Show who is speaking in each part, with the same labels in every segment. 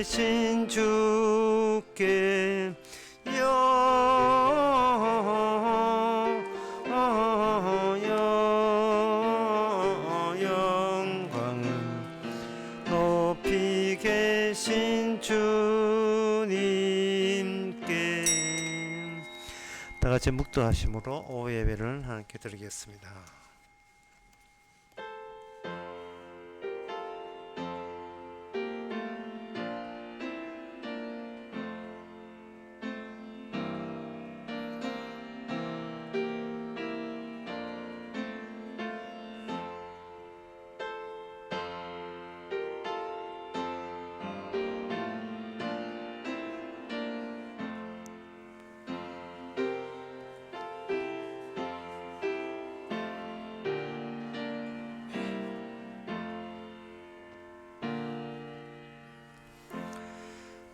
Speaker 1: 신 주께 영광을 높이 계신 주님께. 다같이 묵도하심으로 오후 예배를 하나님께 드리겠습니다.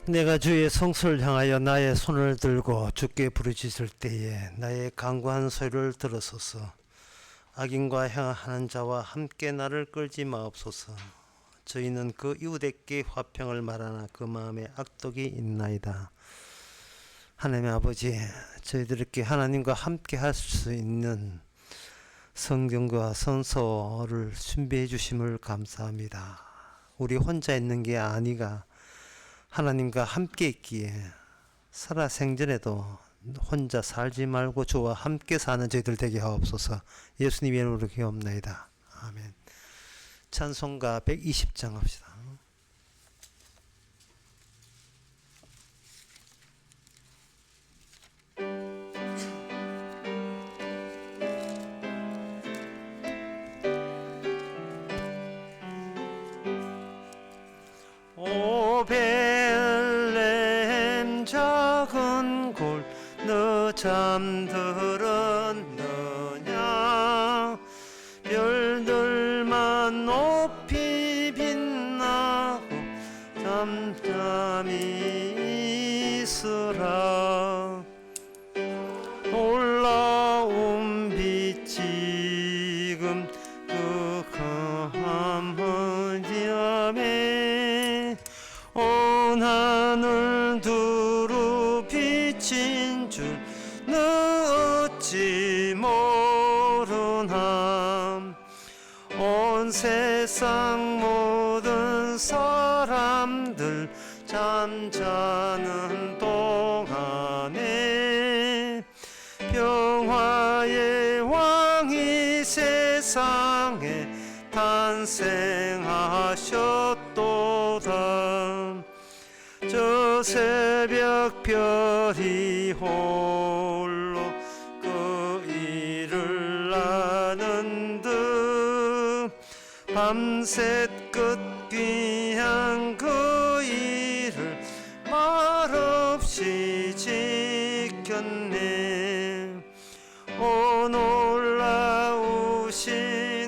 Speaker 1: 내가 주의 성소를 향하여 나의 손을 들고 주께 부르짖을 때에 나의 간구한 소리를 들으소서. 악인과 행하는 자와 함께 나를 끌지 마옵소서. 저희는 그 이웃에게 화평을 말하나 그 마음에 악독이 있나이다. 하나님의 아버지, 저희들에게 하나님과 함께 할 수 있는 성경과 선서를 준비해 주심을 감사합니다. 우리 혼자 있는 게 아니가 하나님과 함께 있기에 살아생전에도 혼자 살지 말고 주와 함께 사는 저희들 되게 하옵소서. 예수님의 이름으로 기도합나이다. 아멘. 찬송가 120장 합시다. 오 벨레헴 작은 골 너 잠들었느냐. 별들만 높이 빛나고 잠잠히 있으라. 놀라운 빛 지금 그 가문디함에 온 하늘 두루 비친 줄 너 어찌 모르나. 온 세상 모든 사람들 잠자는 동안에 평화의 왕이 세상에 탄생하셨도다. 저 새벽 별이 홀로 그 일을 아는 듯 밤새 끝 귀한 그 일을 말없이 지켰네. 오 놀라우신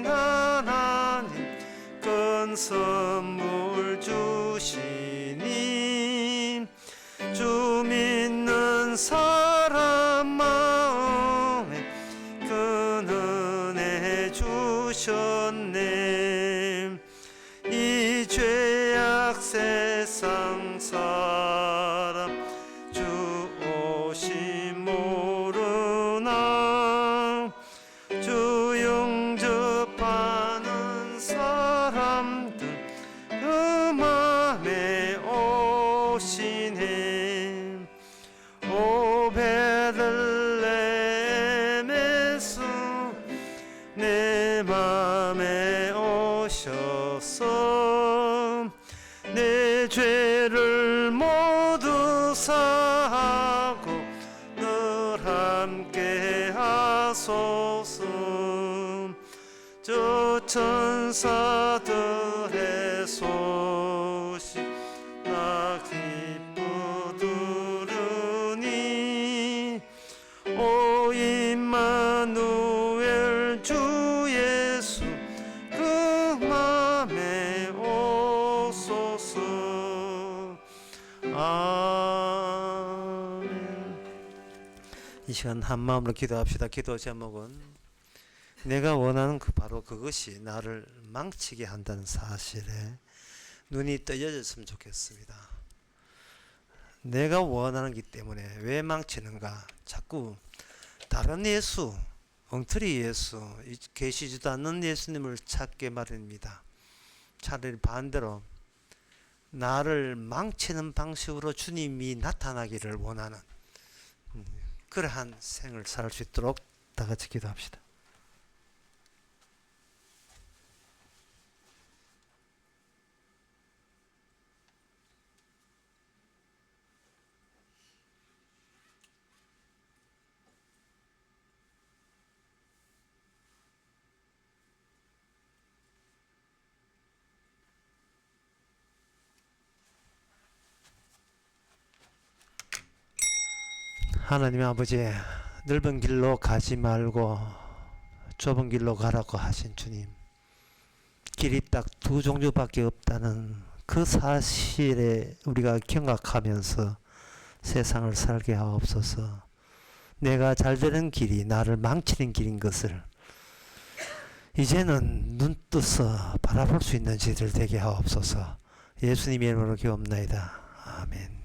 Speaker 1: 하나님 큰 선물 주시니 주 믿는 사람 마음에 큰 은혜 주셨네. 이 죄악 세상 사람 주 오심 모르나. 주 영접하는 사람들 그 맘에 오시네. 오 베들레헴에서 내 맘에 오셔서 내 죄를 모두 사하고 늘 함께 하소서. 저 천사들의 소식 나 기뻐 들으니 오 임마누엘 주 예수 그 맘에 오소서. 아멘. 이 시간 한마음으로 기도합시다. 기도 제목은 내가 원하는 바로 그것이 나를 망치게 한다는 사실에 눈이 떠져졌으면 좋겠습니다. 내가 원하는 기 때문에 왜 망치는가? 자꾸 다른 예수, 엉터리 예수, 계시지도 않는 예수님을 찾게 마련입니다. 차라리 반대로 나를 망치는 방식으로 주님이 나타나기를 원하는 그러한 생을 살 수 있도록 다 같이 기도합시다. 하나님 아버지, 넓은 길로 가지 말고 좁은 길로 가라고 하신 주님, 길이 딱 두 종류밖에 없다는 그 사실에 우리가 경악하면서 세상을 살게 하옵소서. 내가 잘 되는 길이 나를 망치는 길인 것을 이제는 눈 떠서 바라볼 수 있는 저희들 되게 하옵소서. 예수님의 이름으로 기도합나이다. 아멘.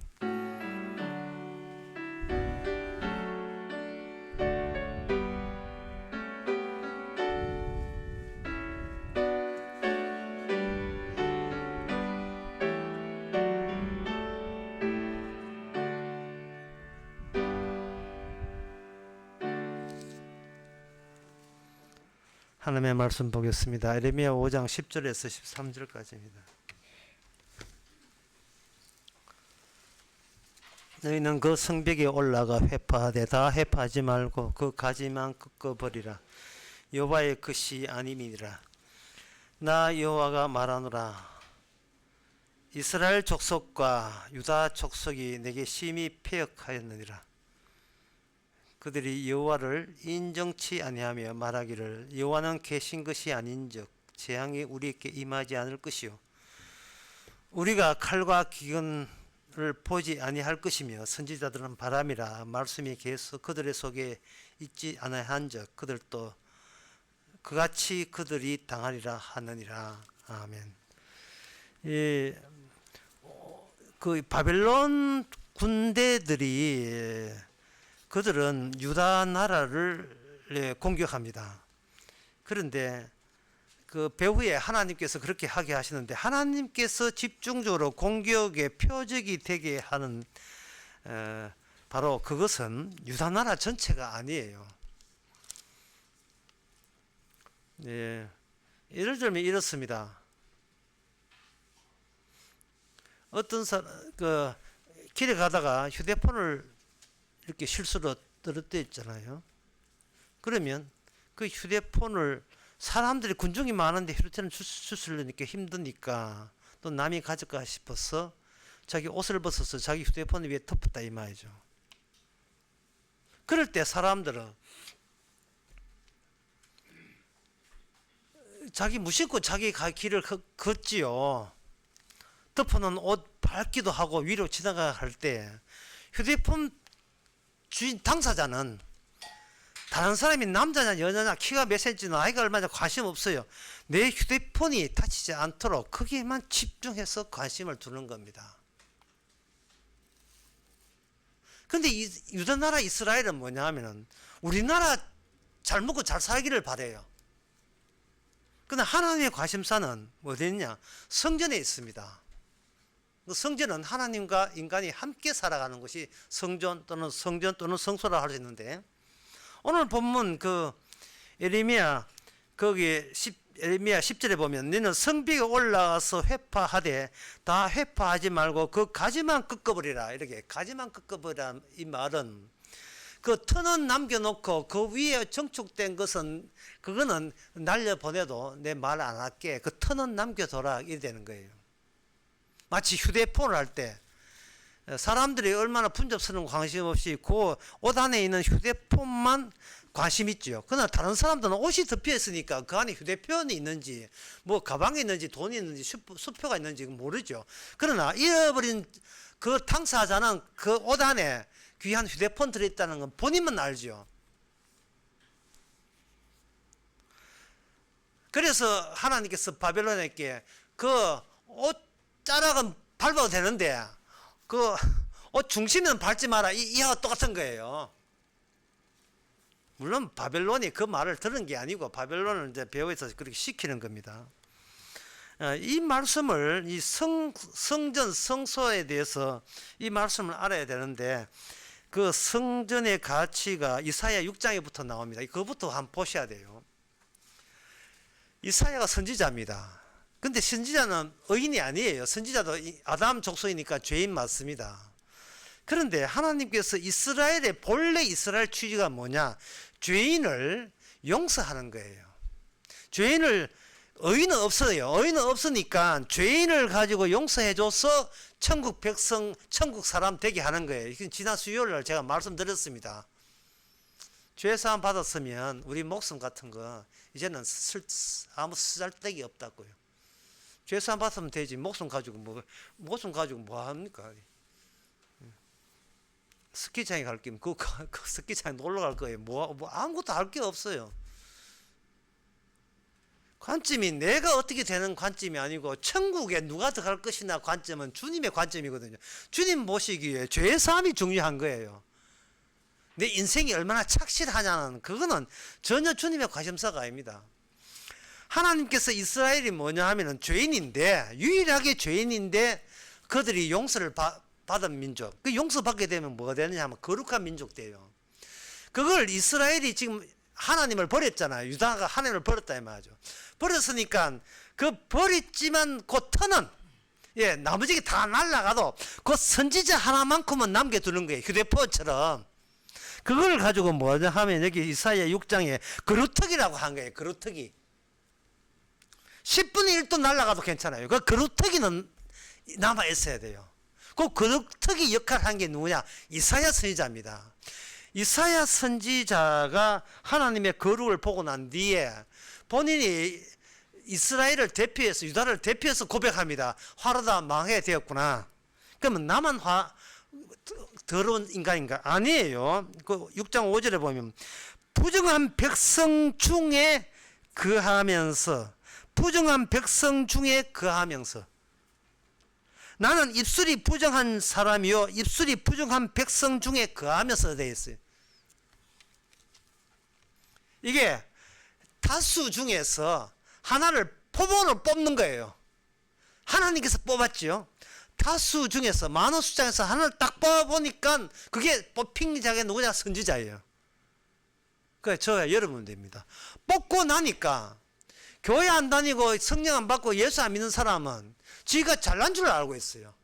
Speaker 1: 하나님의 말씀 보겠습니다. 에레미야 5장 10절에서 13절까지입니다. 너희는 그 성벽에 올라가 회파하되 다 회파하지 말고 그 가지만 꺾어버리라. 여호와의 것이 아님이니라. 나 여호와가 말하노라. 이스라엘 족속과 유다 족속이 내게 심히 패역하였느니라. 그들이 여호와를 인정치 아니하며 말하기를 여호와는 계신 것이 아닌즉 재앙이 우리에게 임하지 않을 것이요 우리가 칼과 기근을 보지 아니할 것이며 선지자들은 바람이라 말씀이 계속 그들의 속에 있지 아니한즉 그들도 그같이 그들이 당하리라 하느니라. 아멘. 그 바벨론 군대들이 그들은 유다 나라를 공격합니다. 그런데 그 배후에 하나님께서 그렇게 하게 하시는데 하나님께서 집중적으로 공격의 표적이 되게 하는 바로 그것은 유다 나라 전체가 아니에요. 예, 예를 들면 이렇습니다. 어떤 사람 길에 가다가 휴대폰을 이렇게 실수로 떨어뜨렸잖아요. 그러면 그 휴대폰을 사람들이 군중이 많은데 휴대폰을 주스려니까 힘드니까 또 남이 가질까 싶어서 자기 옷을 벗어서 자기 휴대폰 위에 덮었다 이 말이죠. 그럴 때 사람들은 자기 무심코 자기 길을 걷지요. 덮어놓은 옷 밟기도 하고 위로 지나갈 때 휴대폰 주인 당사자는 다른 사람이 남자냐 여자냐 키가 몇 센치나 나이가 얼마냐 관심 없어요. 내 휴대폰이 다치지 않도록 거기에만 집중해서 관심을 두는 겁니다. 근데 이 유다나라 이스라엘은 뭐냐 하면은 우리나라 잘 먹고 잘 살기를 바래요. 근데 하나님의 관심사는 어디 있냐? 성전에 있습니다. 성전은 하나님과 인간이 함께 살아가는 것이 성전 또는 성소라 할 수 있는데 오늘 본문 그 에레미야 거기 에레미야 10절에 보면 너는 성벽에 올라가서 회파하되 다 회파하지 말고 그 가지만 꺾어버리라. 이렇게 가지만 꺾어버리라 이 말은 그 터는 남겨놓고 그 위에 정축된 것은 그거는 날려보내도 내 말 안 할게. 그 터는 남겨둬라 이래 되는 거예요. 마치 휴대폰을 할 때 사람들이 얼마나 분접스러운 관심 없이 그 옷 안에 있는 휴대폰만 관심 있죠. 그러나 다른 사람들은 옷이 덮여 있으니까 그 안에 휴대폰이 있는지 뭐 가방이 있는지 돈이 있는지 수표가 있는지 모르죠. 그러나 잃어버린 그 당사자는 그 옷 안에 귀한 휴대폰 들어있다는 건 본인만 알죠. 그래서 하나님께서 바벨론에게 그 옷 자락은 밟아도 되는데 그 중심은 밟지 마라. 이하고 똑같은 거예요. 물론 바벨론이 그 말을 들은 게 아니고 바벨론을 이제 배후에서 그렇게 시키는 겁니다. 이 말씀을 이 성전 성소에 대해서 이 말씀을 알아야 되는데 그 성전의 가치가 이사야 6장에부터 나옵니다. 그것부터 한번 보셔야 돼요. 이사야가 선지자입니다. 근데 선지자는 의인이 아니에요. 선지자도 아담 족속이니까 죄인 맞습니다. 그런데 하나님께서 이스라엘의 본래 이스라엘 취지가 뭐냐? 죄인을 용서하는 거예요. 의인은 없어요. 의인은 없으니까 죄인을 가지고 용서해줘서 천국 백성, 천국 사람 되게 하는 거예요. 지난 수요일날 제가 말씀드렸습니다. 죄사함 받았으면 우리 목숨 같은 거 이제는 아무 쓰잘데기 없다고요. 죄사함 받으면 되지. 목숨 가지고 뭐 합니까? 스키장에 갈 거면 그 스키장에 놀러 갈 거예요. 뭐 아무것도 할 게 없어요. 관점이 내가 어떻게 되는 관점이 아니고 천국에 누가 들어갈 것이나 관점은 주님의 관점이거든요. 주님 보시기에 죄사함이 중요한 거예요. 내 인생이 얼마나 착실하냐는 그거는 전혀 주님의 관심사가 아닙니다. 하나님께서 이스라엘이 뭐냐 하면은 죄인인데, 유일하게 죄인인데 그들이 용서를 받은 민족. 그 용서받게 되면 뭐가 되느냐 하면 거룩한 민족 돼요. 그걸 이스라엘이 지금 하나님을 버렸잖아요. 유다가 하나님을 버렸다 이 말이죠. 버렸으니까 그 버렸지만 그 터는 나머지 다 날아가도 그 선지자 하나만큼은 남겨두는 거예요. 휴대폰처럼. 그걸 가지고 뭐냐 하면 여기 이사야 6장에 그루터기라고 한 거예요. 그루터기. 10분의 1도 날아가도 괜찮아요. 그 그루터기는 남아 있어야 돼요. 그 그루터기 역할을 한 게 누구냐? 이사야 선지자입니다. 이사야 선지자가 하나님의 거룩을 보고 난 뒤에 본인이 이스라엘을 대표해서 유다를 대표해서 고백합니다. 화로다 망해 되었구나. 그러면 나만 더러운 인간인가? 아니에요. 그 6장 5절에 보면 부정한 백성 중에 거하면서 나는 입술이 부정한 사람이요 입술이 부정한 백성 중에 거하면서 되어 있어요. 이게 다수 중에서 하나를 표본을 뽑는 거예요. 하나님께서 뽑았죠. 다수 중에서 많은 숫자에서 하나를 딱 뽑아보니까 그게 뽑힌 자가 누구냐? 선지자예요. 그래 저야 여러분 됩니다. 뽑고 나니까 교회 안 다니고 성령 안 받고 예수 안 믿는 사람은 지가 잘난 줄 알고 있어요.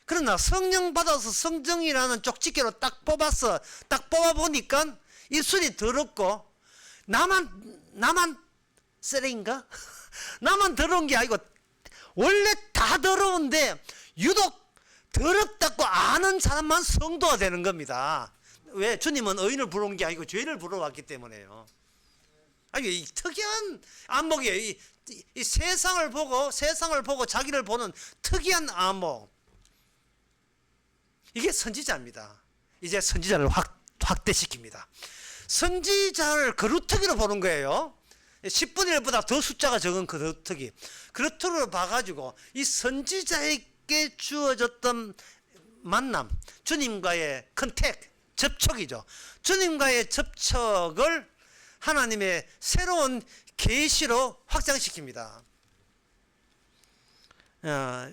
Speaker 1: 그러나 성령 받아서 성정이라는 쪽집게로 딱 뽑아보니까 입술이 더럽고 나만 쓰레인가? 나만 더러운 게 아니고 원래 다 더러운데 유독 더럽다고 아는 사람만 성도가 되는 겁니다. 왜? 주님은 의인을 부르는 게 아니고 죄인을 부르러 왔기 때문에요. 아니, 이 특이한 안목이에요. 이 세상을 보고 자기를 보는 특이한 안목. 이게 선지자입니다. 이제 선지자를 확대시킵니다. 선지자를 그루터기로 보는 거예요. 10분의 1보다 더 숫자가 적은 그루터기. 그루터기로 봐가지고 이 선지자에게 주어졌던 만남, 주님과의 컨택, 접촉이죠. 주님과의 접촉을 하나님의 새로운 계시로 확장시킵니다.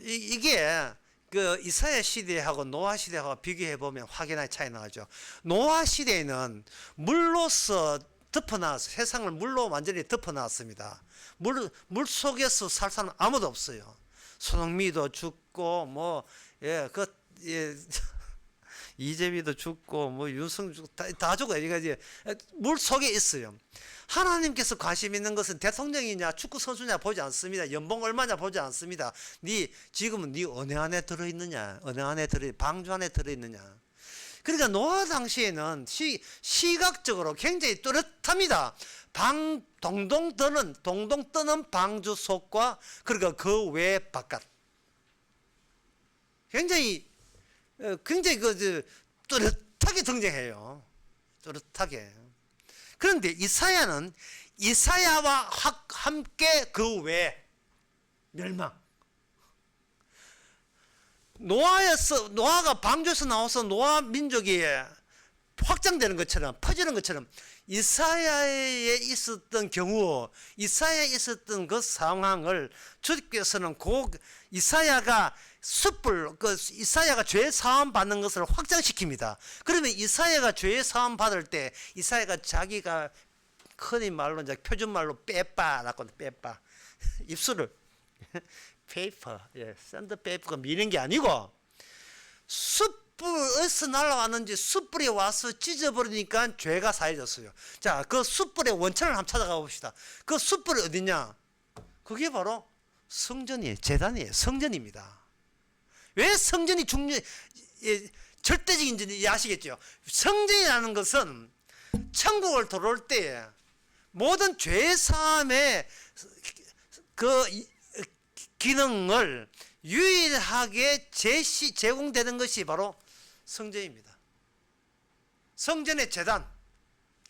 Speaker 1: 이게 그 이사야 시대하고 노아 시대하고 비교해 보면 확연하게 차이 나죠. 노아 시대에는 물로서 덮어놨어요. 세상을 물로 완전히 덮어놨습니다. 물 속에서 살 사람 아무도 없어요. 손흥민도 죽고 이재미도 죽고 윤성 죽고 다 죽어요. 이제 물 속에 있어요. 하나님께서 관심 있는 것은 대통령이냐 축구 선수냐 보지 않습니다. 연봉 얼마냐 보지 않습니다. 지금은 네 어느 안에 들어있느냐, 방주 안에 들어있느냐. 그러니까 노아 당시에는 시각적으로 굉장히 뚜렷합니다. 동동 떠는 방주 속과 그러니까 그 외 바깥. 굉장히 뚜렷하게 등장해요. 뚜렷하게. 그런데 이사야는 이사야와 함께 그 외 멸망. 노아가 방주에서 나와서 노아 민족이 확장되는 것처럼, 퍼지는 것처럼 이사야에 있었던 경우, 이사야에 있었던 그 상황을 주께서는 이사야가 이사야가 죄 사함 받는 것을 확장시킵니다. 그러면 이사야가 죄 사함 받을 때 이사야가 자기가 흔히 말로 이제 표준말로 빼빠라고 빼빠 입술을 페이퍼, 샌드페이퍼가 미는 게 아니고 숯불에서 날아왔는지 숯불이 와서 찢어버리니까 죄가 사해졌어요. 자, 그 숯불의 원천을 한번 찾아가 봅시다. 그 숯불이 어디냐? 그게 바로 성전이에요. 제단이에요. 성전입니다. 왜 성전이 절대적인지 아시겠죠? 성전이라는 것은 천국을 들어올 때 모든 죄 사함의 그 기능을 유일하게 제공되는 것이 바로 성전입니다. 성전의 제단,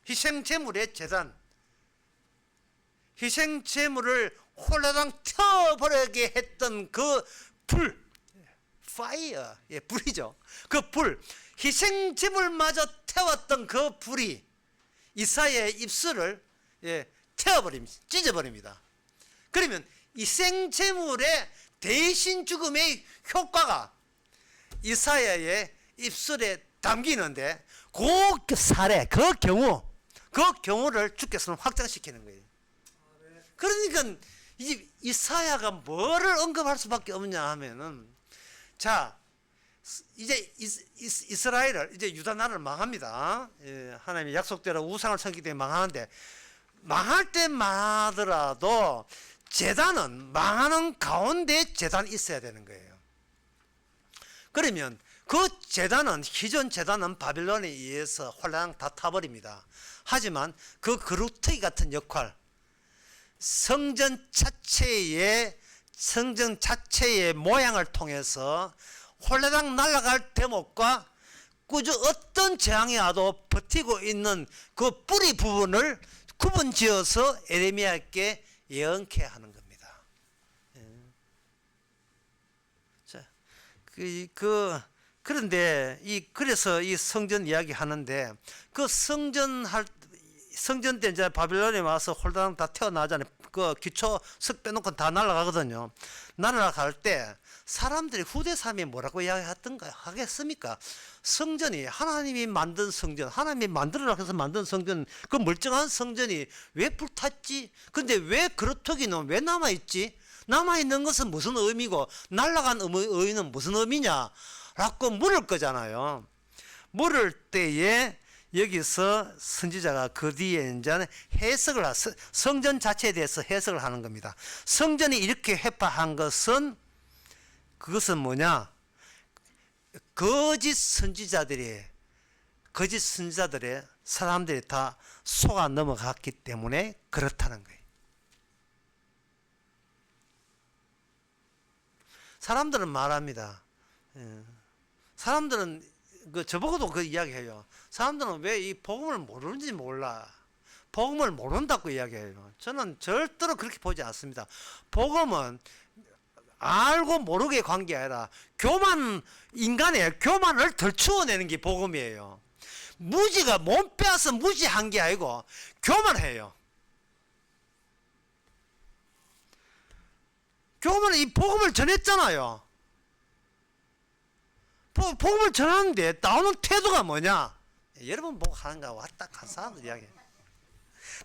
Speaker 1: 희생제물의 제단, 희생제물을 홀라당 태워버리게 했던 그 불, 파이어, 불이죠. 그 불, 희생제물마저 태웠던 그 불이 이사야의 입술을 태워버립니다. 찢어버립니다. 그러면 희생제물의 대신 죽음의 효과가 이사야의 입술에 담기는데 그 사례, 그 경우를 주께서는 확장시키는 거예요. 그러니까 이사야가 뭐를 언급할 수밖에 없냐 하면은, 자, 이제 이스라엘을, 이제 유다 나라를 망합니다. 하나님의 약속대로 우상을 섬기기 때문에 망하는데, 망할 때만 하더라도 제단은 망하는 가운데 제단이 있어야 되는 거예요. 그러면 그 제단은, 기존 제단은 바빌론에 의해서 홀랑 다 타버립니다. 하지만 그 그루터기 같은 역할, 성전 자체의 모양을 통해서 홀라당 날아갈 대목과 꾸준히 어떤 재앙이 와도 버티고 있는 그 뿌리 부분을 구분지어서 에레미야에게 예언케 하는 겁니다. 자, 그런데 그래서 이 성전 이야기 하는데, 그 성전 때 이제 바빌론에 와서 홀라당 다 태어나잖아요. 그 기초 석 빼놓고 다 날아가거든요. 날아갈 때 사람들이 후대 사람이 뭐라고 하겠습니까? 성전이 하나님이 만든 성전, 하나님이 만들어라 해서 만든 성전, 그 멀쩡한 성전이 왜 불탔지? 근데 왜 그루터기는 왜 남아있지? 남아있는 것은 무슨 의미고 날아간 의미는 무슨 의미냐? 라고 물을 거잖아요. 물을 때에 여기서 선지자가 그 뒤에 이제 성전 자체에 대해서 해석을 하는 겁니다. 성전이 이렇게 회파한 것은, 그것은 뭐냐? 거짓 선지자들의 사람들이 다 속아 넘어갔기 때문에 그렇다는 거예요. 사람들은 말합니다. 사람들은 저보고도 그 이야기해요. 사람들은 왜 이 복음을 모르는지 몰라. 복음을 모른다고 이야기해요. 저는 절대로 그렇게 보지 않습니다. 복음은 알고 모르게 관계 아니라 인간의 교만을 덜추어내는 게 복음이에요. 무지가 몸 빼앗아 무지한 게 아니고 교만해요. 교만은 이 복음을 전했잖아요. 복음을 전하는데 나오는 태도가 뭐냐? 여러분 보고 하는가 왔다 간 사람들 이야기.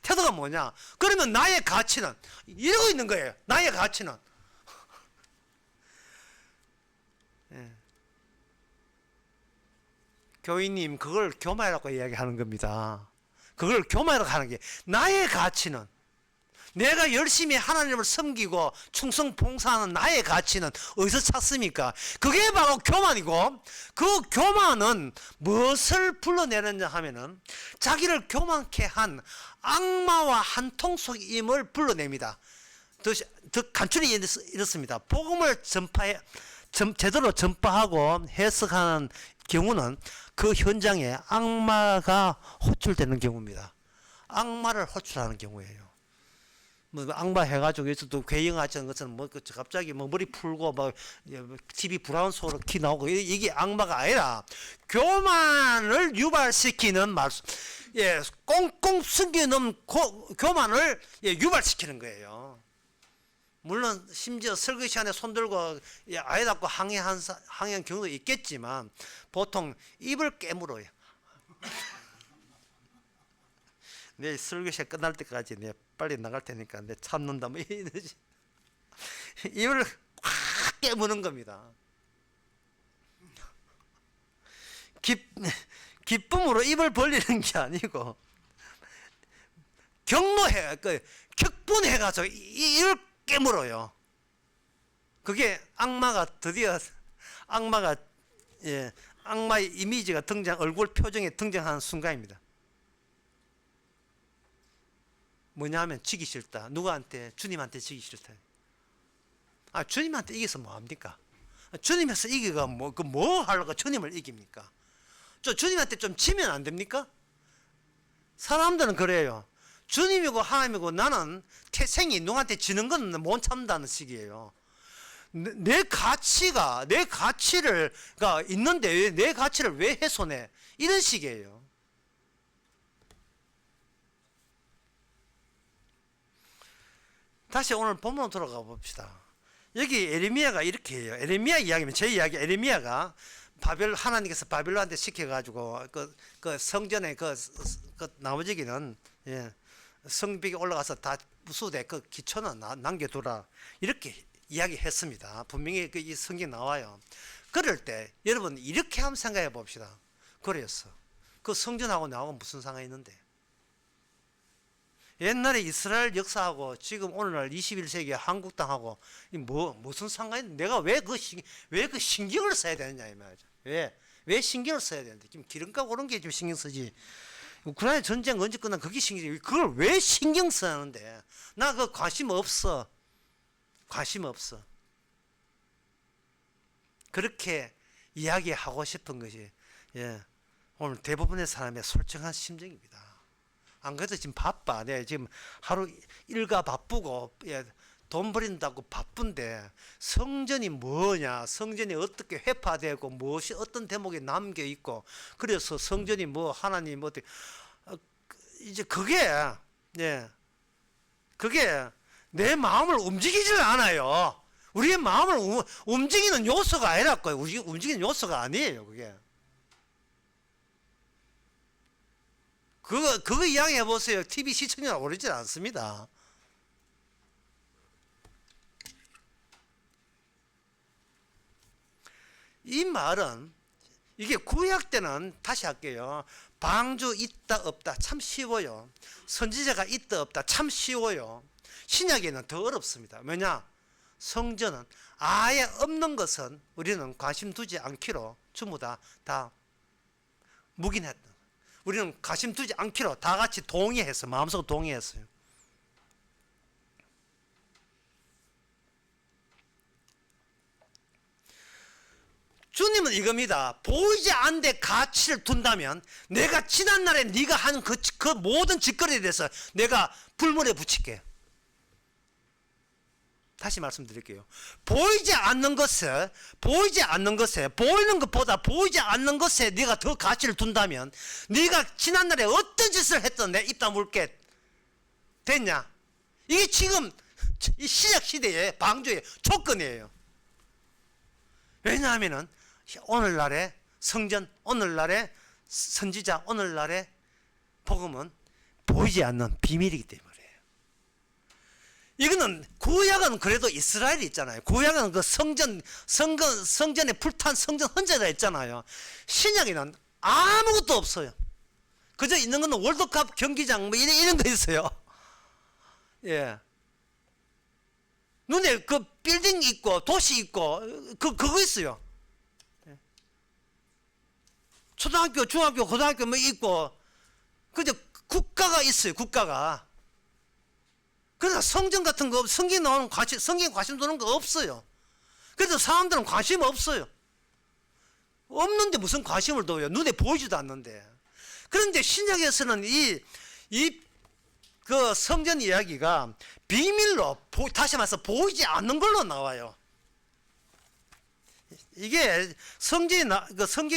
Speaker 1: 태도가 뭐냐? 그러면 나의 가치는 이러고 있는 거예요. 나의 가치는. 교인님, 그걸 교만이라고 이야기하는 겁니다. 그걸 교만이라고 하는 게, 나의 가치는, 내가 열심히 하나님을 섬기고 충성 봉사하는 나의 가치는 어디서 찾습니까? 그게 바로 교만이고, 그 교만은 무엇을 불러내느냐 하면은 자기를 교만케 한 악마와 한통속임을 불러냅니다. 더 간추리 이렇습니다. 복음을 제대로 전파하고 해석하는 경우는 그 현장에 악마가 호출되는 경우입니다. 악마를 호출하는 경우예요. 뭐 악마 해가지고 여기서도 괴형하는 것은 뭐 갑자기 뭐 머리 풀고 뭐 TV 브라운 소로 키 나오고 이게 악마가 아니라 교만을 유발시키는 말씀, 예, 꽁꽁 숨기는 교만을 유발시키는 거예요. 물론 심지어 설거지 안에 손들고 아이 닫고 항해한 경우도 있겠지만 보통 입을 깨물어요. 내 설거지 끝날 때까지 내 빨리 나갈 테니까 내 참는다 뭐 이러지. 입을 확 깨무는 겁니다. 기쁨으로 입을 벌리는 게 아니고 경노해, 격분해가지고 입을 깨물어요. 그게 악마가 드디어 악마의 이미지가 얼굴 표정에 등장하는 순간입니다. 뭐냐 하면 지기 싫다. 누구한테? 주님한테 지기 싫다. 주님한테 이겨서 뭐합니까? 주님에서 이기가 뭐 하려고 주님을 이깁니까? 주님한테 좀 지면 안 됩니까? 사람들은 그래요. 주님이고 하나님이고 나는 태생이 누구한테 지는 건 못 참는다는 식이에요. 내 가치가 있는데 내 가치를 왜 훼손해? 이런 식이에요. 다시 오늘 본문으로 돌아가 봅시다. 여기 에레미야가 이렇게 해요. 에레미야 이야기면 제 이야기. 에레미야가 하나님께서 바벨론한테 시켜가지고 그 성전에 그 나머지기는 성벽에 올라가서 다 부수되 그 기초는 남겨두라 이렇게 이야기했습니다. 분명히 이 성경에 나와요. 그럴 때 여러분 이렇게 한번 생각해 봅시다. 그랬어. 그 성전하고 나하고 무슨 상관이 있는데? 옛날에 이스라엘 역사하고 지금 오늘날 21세기 한국 땅하고 무슨 상관이? 내가 왜 그 신경을 써야 되느냐 이 말이죠. 왜 신경을 써야 되는데? 지금 기름값 오른 게 지금 신경 쓰지. 우크라이나 전쟁 언제 끝나 그게 신경이. 그걸 왜 신경 쓰는데? 나 그 관심 없어. 관심 없어. 그렇게 이야기하고 싶은 것이 오늘 대부분의 사람의 솔직한 심정입니다. 안 그래도 지금 바빠. 내가 지금 하루 일가 바쁘고 돈 버린다고 바쁜데 성전이 뭐냐, 성전이 어떻게 회파되고 무엇이 어떤 대목에 남겨 있고 그래서 성전이 뭐 하나님 어떻게 이제 그게 내 마음을 움직이질 않아요. 우리의 마음을 움직이는 요소가 아니라고요. 움직이는 요소가 아니에요. 그거 이야기해 보세요. TV 시청률 오르지 않습니다. 이 말은 이게 구약 때는 다시 할게요. 방주 있다 없다 참 쉬워요. 선지자가 있다 없다 참 쉬워요. 신약에는 더 어렵습니다. 왜냐? 성전은 아예 없는 것은 우리는 관심 두지 않기로 전부 다 묵인했다. 우리는 관심 두지 않기로 다 같이 동의했어요. 마음속으로 동의했어요. 주님은 이겁니다. 보이지 않는데 가치를 둔다면 내가 지난날에 네가 한 그 모든 짓거리에 대해서 내가 불문에 붙일게. 다시 말씀드릴게요. 보이지 않는 것에 보이는 것보다 보이지 않는 것에 네가 더 가치를 둔다면 네가 지난날에 어떤 짓을 했던 내 입 다물게 됐냐? 이게 지금 이 신약 시대의 방주의 조건이에요. 왜냐하면은 오늘날의 성전, 오늘날의 선지자, 오늘날의 복음은 보이지 않는 비밀이기 때문에. 이거는 구약은 그래도 이스라엘이 있잖아요. 구약은 그 성전에 불탄 성전 헌재가 있잖아요. 신약에는 아무것도 없어요. 그저 있는 건 월드컵 경기장 뭐 이런 거 있어요. 눈에 그 빌딩 있고 도시 있고 그거 있어요. 초등학교, 중학교, 고등학교 뭐 있고 그저 국가가 있어요. 국가가. 그러나 성전 같은 거, 성경 나오는 성경 관심 두는 거 없어요. 그래서 사람들은 관심 없어요. 없는데 무슨 관심을 둬요? 눈에 보이지도 않는데. 그런데 신약에서는 이 그 성전 이야기가 비밀로 다시 말해서 보이지 않는 걸로 나와요. 이게 성경에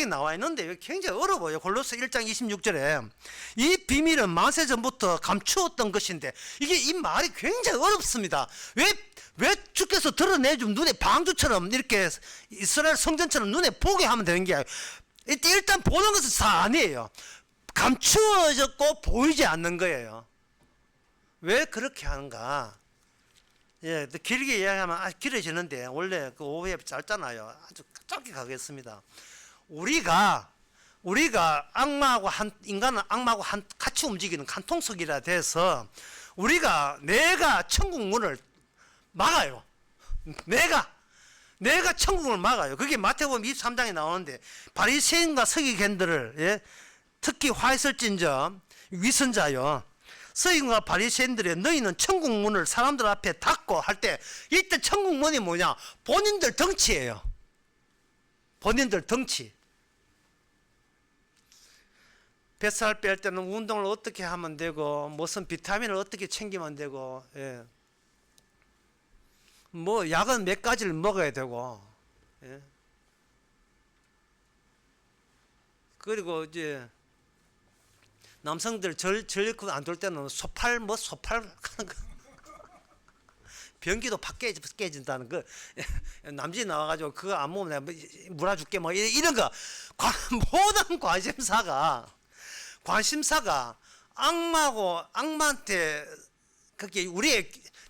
Speaker 1: 나와 있는데 굉장히 어려워요. 골로새 1장 26절에 이 비밀은 만세 전부터 감추었던 것인데, 이게 이 말이 굉장히 어렵습니다. 왜 주께서 드러내주면 눈에 방주처럼 이렇게 이스라엘 성전처럼 눈에 보게 하면 되는 게 일단 보는 것은 다 아니에요. 감추어졌고 보이지 않는 거예요. 왜 그렇게 하는가? 예, 길게 이야기하면 아주 길어지는데 원래 그 오후에 짧잖아요. 아주 짧게 가겠습니다. 우리가 인간은 악마하고 같이 움직이는 한통속이라 돼서 내가 천국 문을 막아요. 내가 천국을 막아요. 그게 마태복음 23장에 나오는데, 바리새인과 서기관들을, 예? 특히 화했을진저 위선자요, 서기관과 바리새인들의 너희는 천국 문을 사람들 앞에 닫고 할 때, 이때 천국 문이 뭐냐? 본인들 덩치예요. 본인들 덩치. 뱃살 뺄 때는 운동을 어떻게 하면 되고, 무슨 비타민을 어떻게 챙기면 되고, 예. 뭐 약은 몇 가지를 먹어야 되고, 예. 그리고 이제 남성들 전립근 안 돌 때는 소팔 하는 거, 변기도 팍 깨진다는 거, 남진이 나와가지고 그거 안 먹으면 내가 물어줄게 뭐 이런 거. 모든 관심사가 악마한테 그게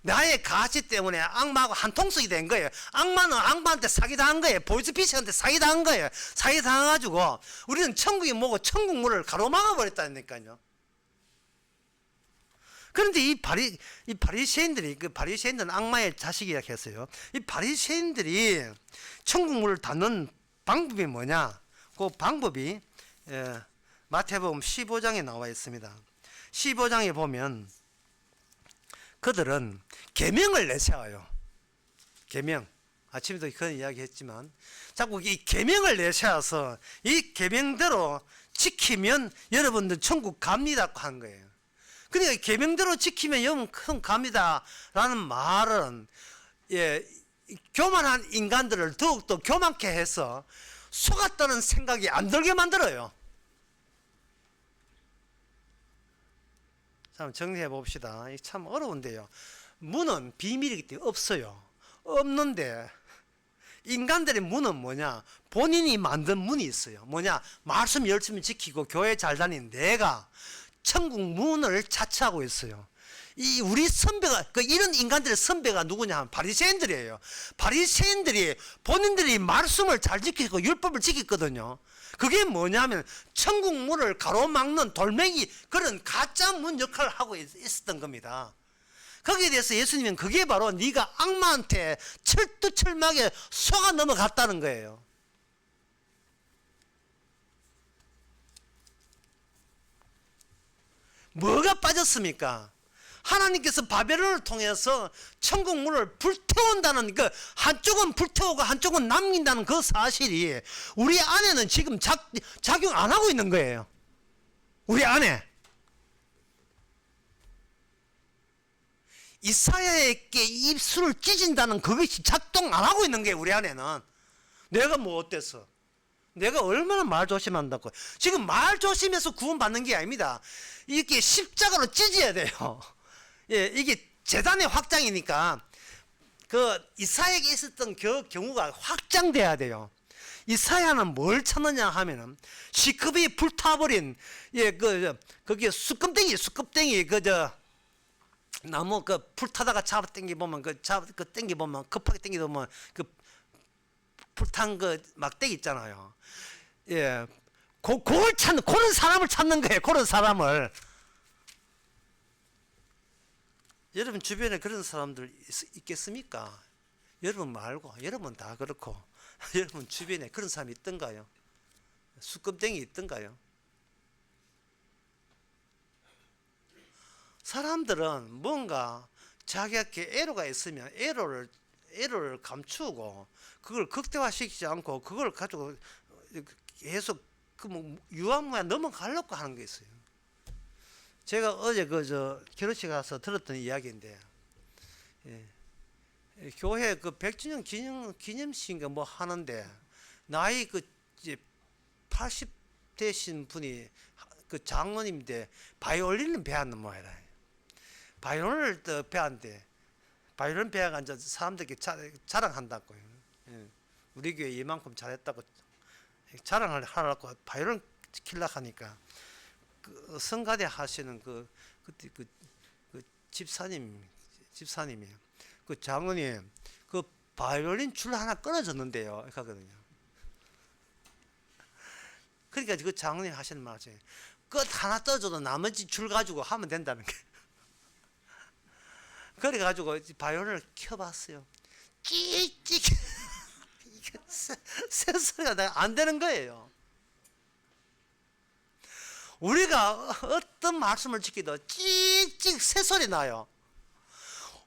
Speaker 1: 나의 가치 때문에 악마하고 한통속이 된 거예요. 악마는 악마한테 사기당한 거예요. 보이스피싱한테 사기당한 거예요. 사기당해가지고 우리는 천국이 뭐고 천국 문을 가로막아 버렸다니까요. 그런데 이 바리새인들이, 그 바리새인들은 악마의 자식이라 했어요. 이 바리새인들이 천국 문을 닫는 방법이 뭐냐? 그 방법이 마태복음 15장에 나와 있습니다. 15장에 보면 그들은 계명을 내세워요. 계명. 아침에도 그런 이야기 했지만 자꾸 이 계명을 내세워서 이 계명대로 지키면 여러분들 천국 갑니다고 한 거예요. 그러니까 계명대로 지키면 여러분 갑니다라는 말은, 예, 교만한 인간들을 더욱더 교만케 해서 속았다는 생각이 안 들게 만들어요. 참 정리해 봅시다. 참 어려운데요. 문은 비밀이기 때문에 없어요. 없는데 인간들의 문은 뭐냐? 본인이 만든 문이 있어요. 뭐냐? 말씀 열심히 지키고 교회 잘 다니는 내가 천국 문을 자처하고 있어요. 이 우리 선배가, 이런 인간들의 선배가 누구냐 하면 바리새인들이에요. 바리새인들이 본인들이 말씀을 잘 지키고 율법을 지켰거든요. 그게 뭐냐면 천국 문을 가로막는 돌멩이, 그런 가짜 문 역할을 하고 있었던 겁니다. 거기에 대해서 예수님은 그게 바로 네가 악마한테 철두철미하게 속아 넘어갔다는 거예요. 뭐가 빠졌습니까? 하나님께서 바벨론을 통해서 천국 문을 불태운다는, 그 한쪽은 불태우고 한쪽은 남긴다는 그 사실이 우리 안에는 지금 작용 안 하고 있는 거예요. 우리 안에 이사야에게 입술을 찢은다는 그것이 작동 안 하고 있는 게 우리 안에는. 내가 뭐 어땠어? 내가 얼마나 말 조심한다고. 지금 말 조심해서 구원받는 게 아닙니다. 이렇게 십자가로 찢어야 돼요. 예, 이게 재단의 확장이니까 그 이사야에게 있었던 그 경우가 확장돼야 돼요. 이사야는 뭘 찾느냐 하면은 시급이 불타버린, 예, 거기에 수껍데기 나무 불타다가 잡아 당기 보면 당기 보면 급하게 당기 보면 불탄 막대기 있잖아요. 예, 그걸 찾는, 그런 사람을 찾는 거예요. 그런 사람을. 여러분 주변에 그런 사람들 있겠습니까? 여러분 말고, 여러분 다 그렇고, 여러분 주변에 그런 사람이 있던가요? 수껍댕이 있던가요? 사람들은 뭔가 자기에게 애로가 있으면 애로를 감추고 그걸 극대화시키지 않고 그걸 가지고 계속 유한무야 넘어가려고 하는 게 있어요. 제가 어제 그 저 결혼식 가서 들었던 이야기인데, 예, 교회 그 100주년 기념식인가 뭐 하는데 나이 그 이제 80 되신 분이 그 장로님인데 바이올린을 배웠는 모양이라. 바이올린을 또 배웠는데 바이올린 배워가 이제 사람들에게 자랑한다고요. 예. 우리 교회 이만큼 잘했다고 자랑을 하라고 바이올린 키려고 하니까 그 성가대 하시는 그때 그 집사님이 그 장로님 그 바이올린 줄 하나 끊어졌는데요. 하거든요. 그러니까 그 장로님 하시는 말이지. 끝 하나 떠줘도 나머지 줄 가지고 하면 된다는 게. 그래가지고 바이올린을 켜봤어요. 찍찍 이게 새 소리가 안 되는 거예요. 우리가 어떤 말씀을 지키도 찍찍 새 소리 나요.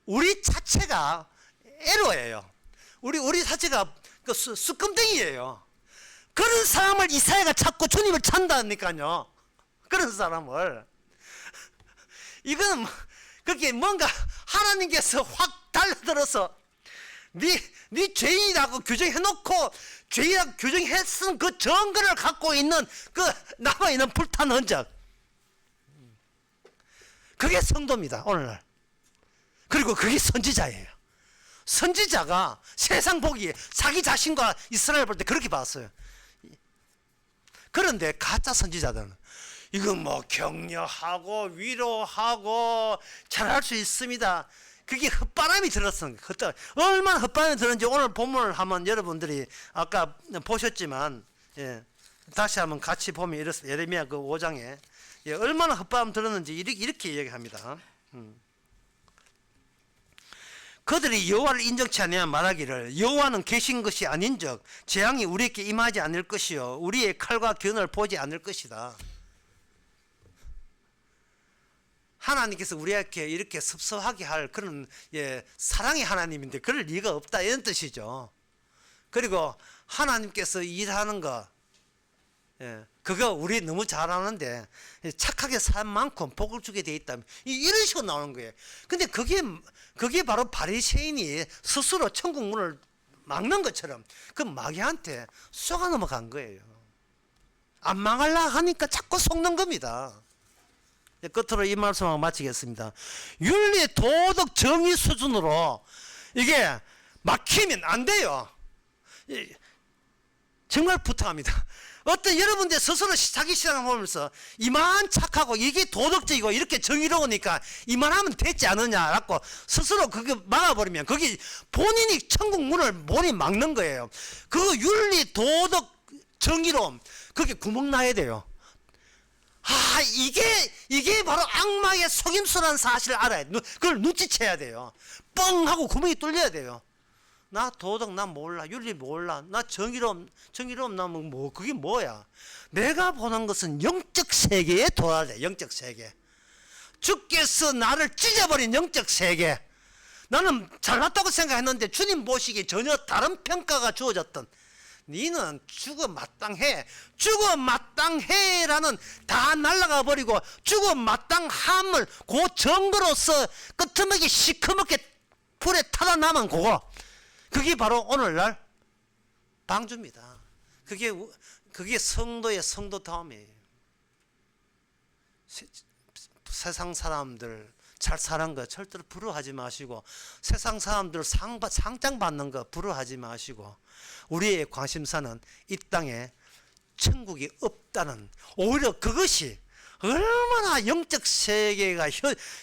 Speaker 1: 우리 자체가 에러예요. 우리 자체가 그 수금덩이예요. 그런 사람을 이사야가 찾고 주님을 찾는다니까요. 그런 사람을. 이거는 그게 뭔가 하나님께서 확 달려들어서 네 죄인이라고 규정해놓고 죄인이라고 규정했은 그 증거를 갖고 있는 그 남아있는 불탄 흔적. 그게 성도입니다. 오늘날. 그리고 그게 선지자예요. 선지자가 세상 보기에 자기 자신과 이스라엘 볼 때 그렇게 봤어요. 그런데 가짜 선지자들은 이건 뭐 격려하고 위로하고 잘할 수 있습니다. 그게 헛바람이 들었어요. 얼마나 헛바람이 들었는지 오늘 본문을 한번 여러분들이 아까 보셨지만, 예, 다시 한번 같이 보면 이렇습니다. 예레미야 그 5장에 예, 얼마나 헛바람 들었는지 이렇게 얘기합니다. 그들이 여호와를 인정치 아니하여 말하기를 여호와는 계신 것이 아닌즉 재앙이 우리에게 임하지 않을 것이요 우리의 칼과 견을 보지 않을 것이다. 하나님께서 우리에게 이렇게 섭섭하게 할 그런 사랑의 하나님인데 그럴 리가 없다 이런 뜻이죠. 그리고 하나님께서 일하는 거 그거 우리 너무 잘하는데 착하게 산 만큼 복을 주게 돼 있다 이런 식으로 나오는 거예요. 근데 그게 바로 바리새인이 스스로 천국 문을 막는 것처럼 그 마귀한테 쏘가 넘어간 거예요. 안 망하려 하니까 자꾸 속는 겁니다. 끝으로 이 말씀을 마치겠습니다. 윤리, 도덕, 정의 수준으로 이게 막히면 안 돼요. 정말 부탁합니다. 어떤 여러분들 스스로 자기 신앙을 보면서 이만 착하고 이게 도덕적이고 이렇게 정의로우니까 이만하면 되지 않느냐라고 스스로 그게 막아버리면 그게 본인이 천국 문을 본인이 막는 거예요. 그 윤리, 도덕, 정의로움 그게 구멍 나야 돼요. 이게 바로 악마의 속임수라는 사실을 알아야 돼. 그걸 눈치채야 돼요. 뻥 하고 구멍이 뚫려야 돼요. 나 도덕 나 몰라. 윤리 몰라. 나 정의로움 나 뭐 그게 뭐야. 내가 보는 것은 영적 세계에 도달해. 영적 세계. 주께서 나를 찢어버린 영적 세계. 나는 잘났다고 생각했는데 주님 보시기에 전혀 다른 평가가 주어졌던 니는 죽어 마땅해라는 다 날아가 버리고 죽어 마땅함을 그 증거로서 끄트머리 시커멓게 불에 타다 남은 그게 바로 오늘날 방주입니다. 그게 성도의 성도다움이에요. 세상 사람들 잘 사는 거 절대로 부러워하지 마시고 세상 사람들 상장 받는 거 부러워하지 마시고 우리의 관심사는 이 땅에 천국이 없다는 오히려 그것이 얼마나 영적 세계가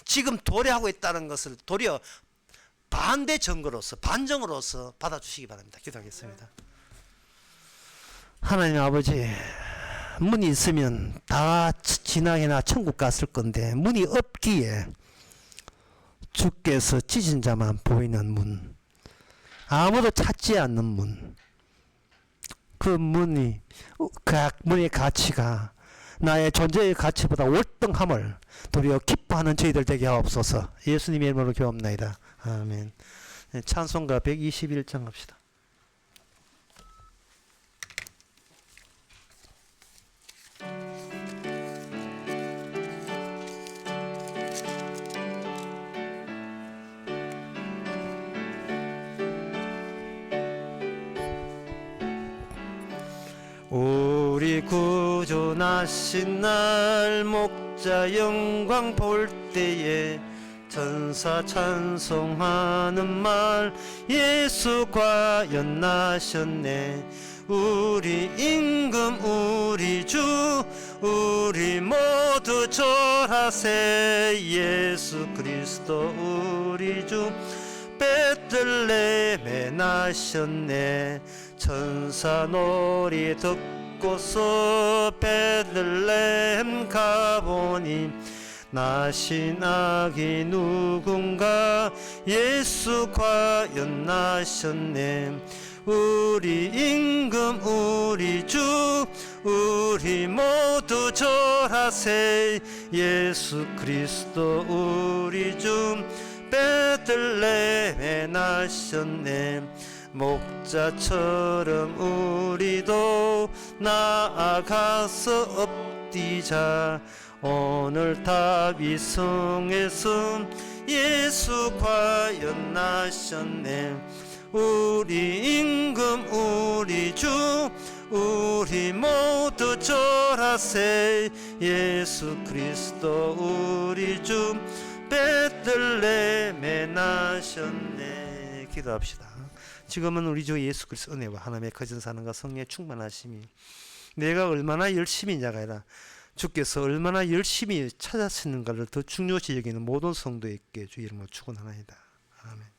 Speaker 1: 지금 도래하고 있다는 것을 도리어 반대 증거로서 반정으로서 받아주시기 바랍니다. 기도하겠습니다. 하나님 아버지 문이 있으면 다 지나게나 천국 갔을 건데 문이 없기에 주께서 찢은 자만 보이는 문 아무도 찾지 않는 문 그 문의 가치가 나의 존재의 가치보다 월등함을 도리어 기뻐하는 저희들 되게 하옵소서. 예수님의 이름으로 기도합나이다. 아멘. 찬송가 121장 합시다. 우리 구주 나신 날 목자 영광 볼 때에 천사 찬송하는 말 예수 과연 나셨네. 우리 임금 우리 주 우리 모두 절하세. 예수 그리스도 우리 주 베들레헴에 나셨네. 천사 노래 듣고서 베들레헴 가보니 나신 아기 누군가 예수 과연 나셨네. 우리 임금 우리 주 우리 모두 절하세. 예수 그리스도 우리 주 베들레헴에 나셨네. 목자처럼 우리도 나아가서 엎디자. 오늘 다윗성에서 예수 과연 나셨네. 우리 임금 우리 주 우리 모두 절하세. 예수 그리스도 우리 주 베들레헴에 나셨네. 기도합시다. 지금은 우리 주 예수 그리스도 은혜와 하나님의 거짓 사랑과 성령의 충만하심이 내가 얼마나 열심히냐가 아니라 주께서 얼마나 열심히 찾았는가를 더 중요시 여기는 모든 성도에게 주 이름으로 축원하나이다. 아멘.